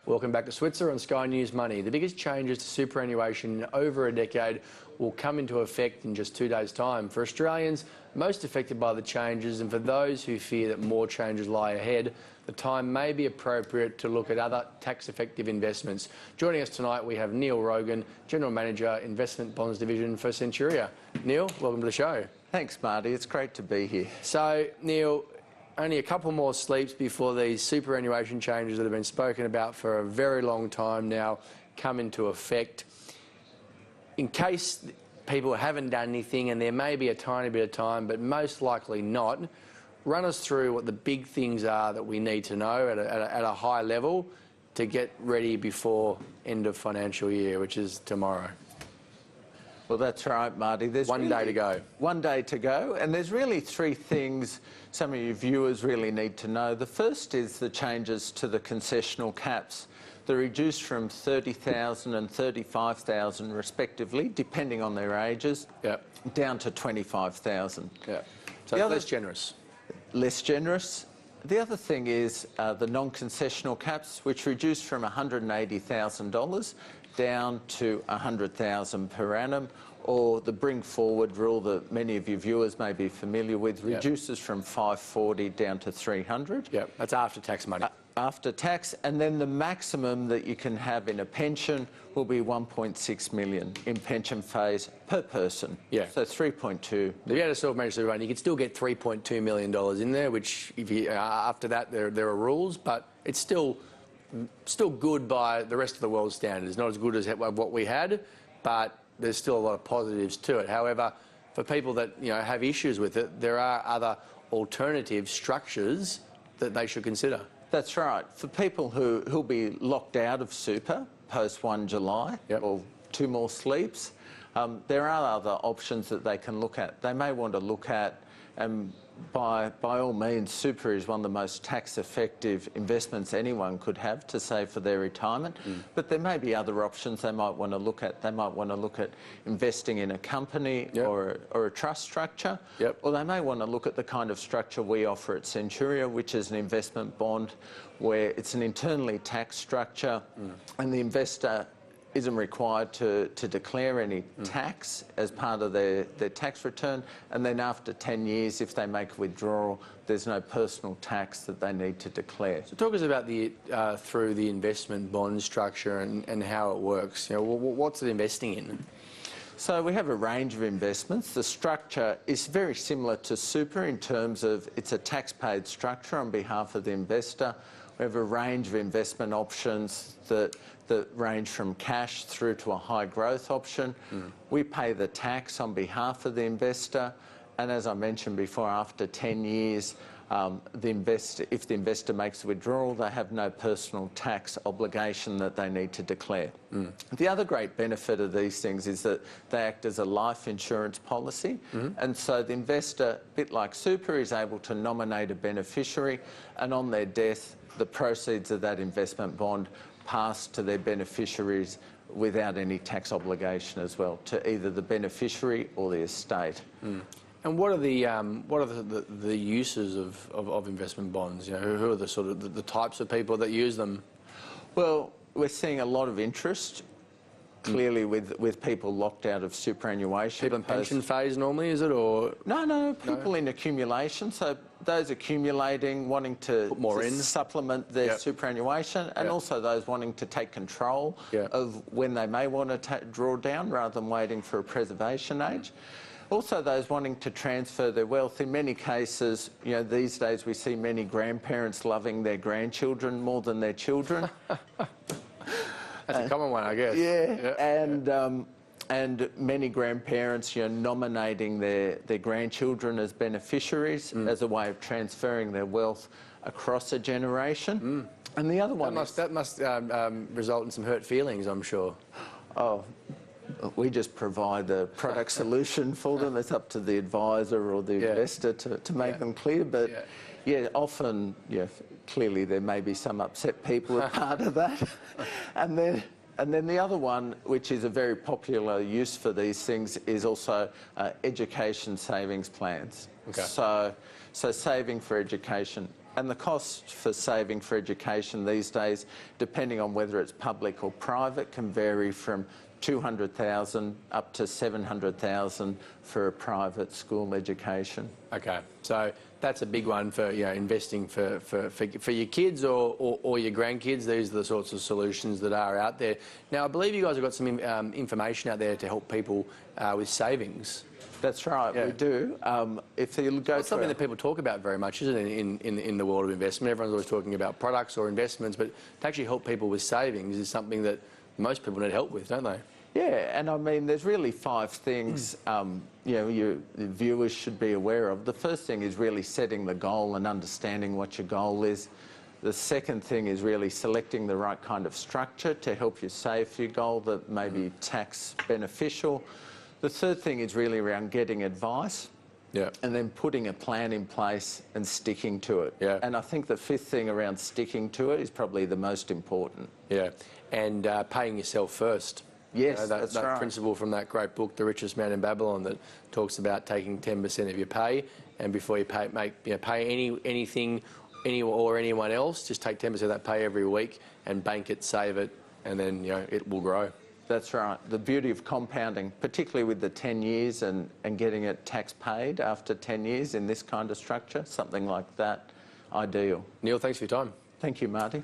Welcome back to Switzer on Sky News Money. The biggest changes to superannuation in over a decade will come into effect in just 2 days' time. For Australians most affected by the changes, and for those who fear that more changes lie ahead, the time may be appropriate to look at other tax-effective investments. Joining us tonight, we have Neil Rogan, General Manager, Investment Bonds Division for Centuria. Neil, welcome to the show. Thanks, Marty. It's great to be here. So, Neil, only a couple more sleeps before these superannuation changes that have been spoken about for a very long time now come into effect. In case people haven't done anything, and there may be a tiny bit of time, but most likely not, run us through what the big things are that we need to know at a high level to get ready before end of financial year, which is tomorrow. Well, that's right, Marty. There's one day to go. 1 day to go, and there's really three things some of your viewers really need to know. The first is the changes to the concessional caps. They're reduced from 30,000 and 35,000 respectively, depending on their ages, down to 25,000. So less generous. Less generous. The other thing is the non-concessional caps, which reduced from $180,000 down to $100,000 per annum, or the bring forward rule that many of your viewers may be familiar with, reduces from $540 down to $300. That's after tax money. After tax, and then the maximum that you can have in a pension will be $1.6 million in pension phase per person. So 3.2. If you had a self-managed super fund, you could still get $3.2 million in there, which if you, after that there are rules, but it's still good by the rest of the world's standards. Not as good as what we had, but there's still a lot of positives to it. However, for people that have issues with it, there are other alternative structures that they should consider. That's right. For people who'll be locked out of super post 1 July or 2 more sleeps, there are other options that they can look at. They may want to look at, by all means, super is one of the most tax-effective investments anyone could have to save for their retirement. But there may be other options they might want to look at. They might want to look at investing in a company or a trust structure. Or they may want to look at the kind of structure we offer at Centuria, which is an investment bond where it's an internally taxed structure and the investor isn't required to declare any tax as part of their tax return, and then after 10 years, if they make a withdrawal, there's no personal tax that they need to declare. So talk us about through the investment bond structure and how it works. What's it investing in? So we have a range of investments. The structure is very similar to super in terms of it's a tax-paid structure on behalf of the investor. We have a range of investment options that range from cash through to a high growth option. We pay the tax on behalf of the investor, and as I mentioned before, after 10 years, if the investor makes a withdrawal, they have no personal tax obligation that they need to declare. The other great benefit of these things is that they act as a life insurance policy, and so the investor, a bit like super, is able to nominate a beneficiary, and on their death, the proceeds of that investment bond pass to their beneficiaries without any tax obligation as well, to either the beneficiary or the estate. And what are the uses of investment bonds? Who are the sort of the types of people that use them? Well, we're seeing a lot of interest, clearly, with people locked out of superannuation. People in pension phase normally, is it, or? No, people in accumulation. So those accumulating, wanting to put more in, supplement their superannuation, and also those wanting to take control of when they may want to draw down rather than waiting for a preservation age. Also those wanting to transfer their wealth. In many cases, these days we see many grandparents loving their grandchildren more than their children. That's a common one, I guess. And many grandparents, nominating their grandchildren as beneficiaries as a way of transferring their wealth across a generation. And the other one that must result in some hurt feelings, I'm sure. Oh, we just provide the product solution for them. It's up to the advisor or the investor to make them clear. But often, clearly there may be some upset people as part of that. And then the other one, which is a very popular use for these things, is also education savings plans. So So saving for education. And the cost for saving for education these days, depending on whether it's public or private, can vary from $200,000 up to $700,000 for a private school education. Okay, so that's a big one for investing for your kids or your grandkids. These are the sorts of solutions that are out there. Now, I believe you guys have got some information out there to help people with savings. That's right, we do. If you go It's something that people talk about very much, isn't it, in the world of investment? Everyone's always talking about products or investments, but to actually help people with savings is something that most people need help with, don't they? Yeah, and I mean, there's really 5 things your viewers should be aware of. The first thing is really setting the goal and understanding what your goal is. The second thing is really selecting the right kind of structure to help you save for your goal that may be tax beneficial. The third thing is really around getting advice. Yeah. And then putting a plan in place and sticking to it. Yeah. And I think the 5th thing around sticking to it is probably the most important. Yeah, and paying yourself first. Yes, that right. principle from that great book, The Richest Man in Babylon, that talks about taking 10% of your pay, and before you pay anything, or anyone else, just take 10% of that pay every week and bank it, save it, and then it will grow. That's right. The beauty of compounding, particularly with the 10 years and getting it tax paid after 10 years in this kind of structure, something like that, ideal. Neil, thanks for your time. Thank you, Marty.